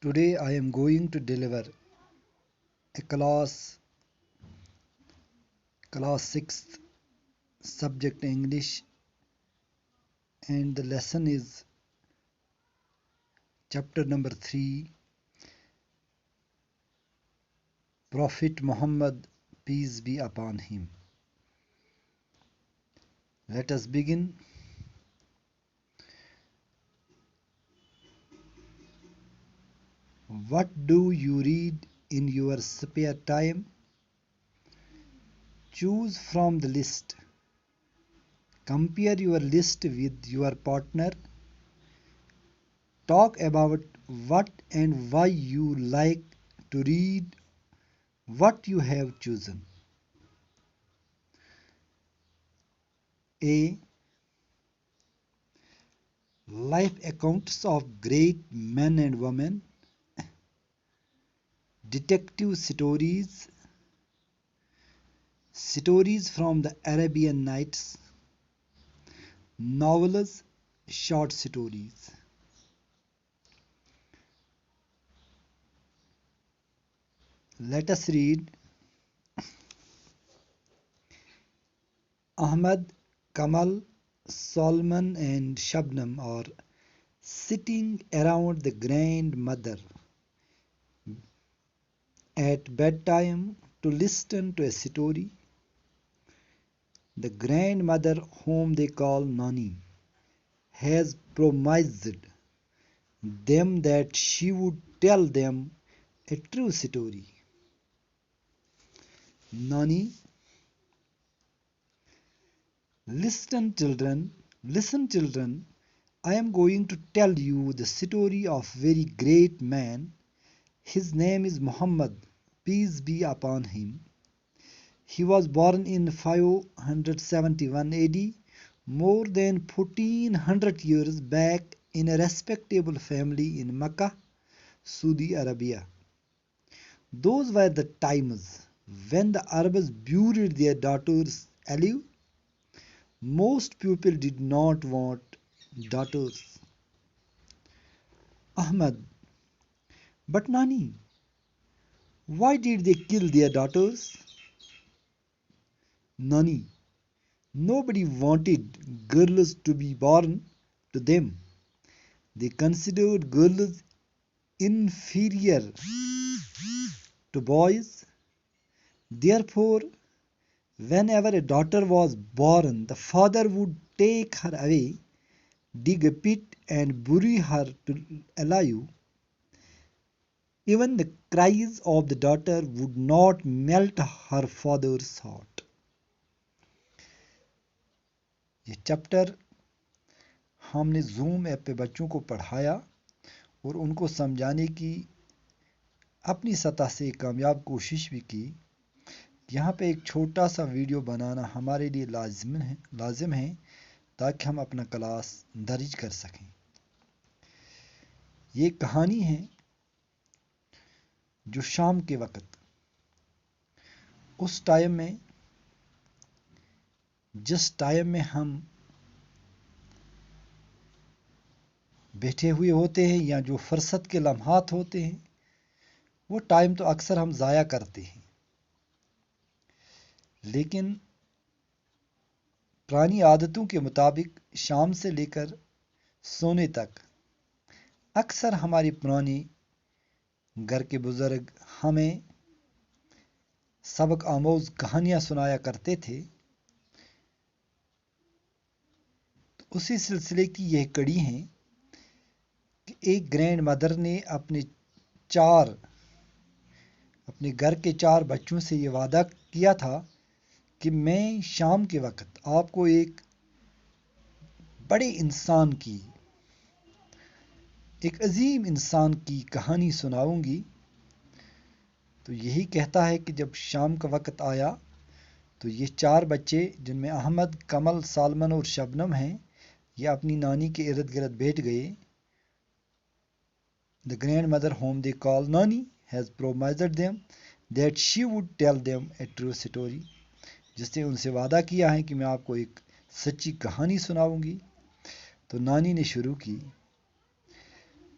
Today I am going to deliver a class 6th subject English, and the lesson is chapter number 3, Prophet Muhammad, peace be upon him. Let us begin. What do you read in your spare time? Choose from the list. Compare your list with your partner. Talk about what and why you like to read what you have chosen. A. Life accounts of great men and women, detective stories, stories from the Arabian Nights, novels, short stories. Let us read. Ahmad, Kamal, Solomon and Shabnam are sitting around the grandmother at bedtime to listen to a story. The grandmother, whom they call Nani, has promised them that she would tell them a true story. Nani, listen children, I am going to tell you the story of very great man. His name is Muhammad, peace be upon him. He was born in 571 AD, more than 1400 years back, in a respectable family in Mecca, Saudi Arabia. Those were the times when the Arabs buried their daughters alive. Most people did not want daughters. Ahmad, but Nani, why did they kill their daughters? Nani, nobody wanted girls to be born to them. They considered girls inferior to boys. Therefore, whenever a daughter was born, the father would take her away, dig a pit, and bury her alive. Even the cries of the daughter would not melt her father's heart. ये chapter हमने zoom app पे बच्चों को पढ़ाया और उनको समझाने की अपनी सतह से कामयाब कोशिश भी की। यहाँ पे एक छोटा सा वीडियो बनाना हमारे लिए लाजिम है ताकि हम अपना क्लास दर्ज कर सकें। ये कहानी है जो शाम के वक़्त, उस टाइम में जिस टाइम में हम बैठे हुए होते हैं या जो फुर्सत के लम्हात होते हैं, वो टाइम तो अक्सर हम ज़ाया करते हैं। लेकिन पुरानी आदतों के मुताबिक शाम से लेकर सोने तक अक्सर हमारे पुराने घर के बुज़ुर्ग हमें सबक आमोज़ कहानियाँ सुनाया करते थे। तो उसी सिलसिले की यह कड़ी है कि एक ग्रैंड मदर ने अपने घर के 4 बच्चों से ये वादा किया था कि मैं शाम के वक़्त आपको एक बड़े इंसान की, एक अजीम इंसान की कहानी सुनाऊंगी। तो यही कहता है कि जब शाम का वक़्त आया तो ये 4 बच्चे, जिनमें अहमद, कमल, सालमन और शबनम हैं, ये अपनी नानी के इर्द गिर्द बैठ गए। The grandmother, whom they call Nani, has promised them that she would tell them a true story. जिसने उनसे वादा किया है कि मैं आपको एक सच्ची कहानी सुनाऊंगी। तो नानी ने शुरू की।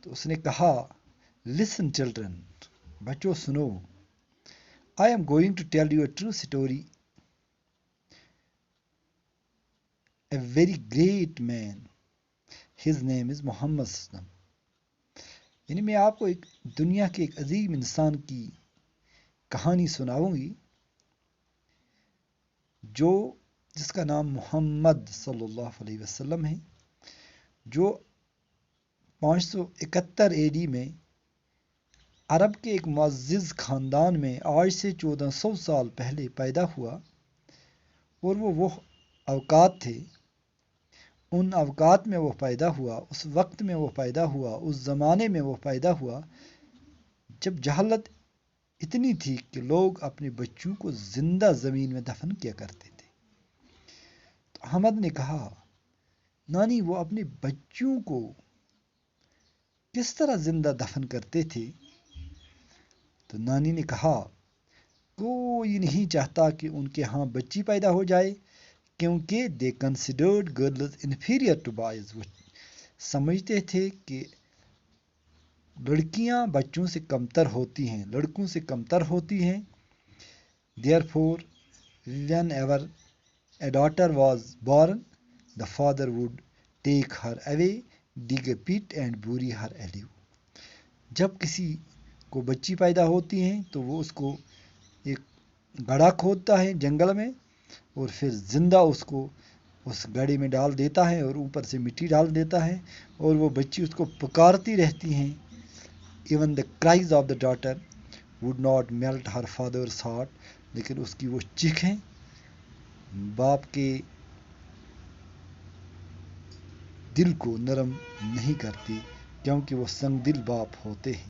तो उसने कहा Listen, children. बच्चों सुनो. I am going to tell you a true story. A very great man. His name is Muhammad Sallam. यानी मैं आपको एक दुनिया के एक अजीम इंसान की कहानी सुनाऊंगी जो जिसका नाम मोहम्मद सल्लल्लाहु अलैहि वसल्लम है, जो 571 एडी में अरब के एक मुअज़्ज़िज़ ख़ानदान में आज से 1400 साल पहले पैदा हुआ। और वो अवकात थे, उन अवकात में वो पैदा हुआ, उस वक्त में वो पैदा हुआ, उस ज़माने में वो पैदा हुआ जब जहालत इतनी थी कि लोग अपने बच्चों को ज़िंदा ज़मीन में दफन किया करते थे। तो अहमद ने कहा, नानी वो अपने बच्चों को किस तरह ज़िंदा दफन करते थे? तो नानी ने कहा, कोई नहीं चाहता कि उनके यहाँ बच्ची पैदा हो जाए, क्योंकि they considered girls inferior to boys. वो समझते थे कि लड़कियां बच्चों से कमतर होती हैं, लड़कों से कमतर होती हैं। Therefore when ever a daughter was born, the father would take her away, dig a pit and bury her alive. जब किसी को बच्ची पैदा होती है तो वो उसको एक गड्ढा खोदता है जंगल में और फिर जिंदा उसको उस गड्ढे में डाल देता है और ऊपर से मिट्टी डाल देता है और वो बच्ची उसको पुकारती रहती हैं। Even the cries of the daughter would not melt her father's heart, लेकिन उसकी वो चीखें बाप के दिल को नरम नहीं करती, क्योंकि वो संग दिल बाप होते हैं।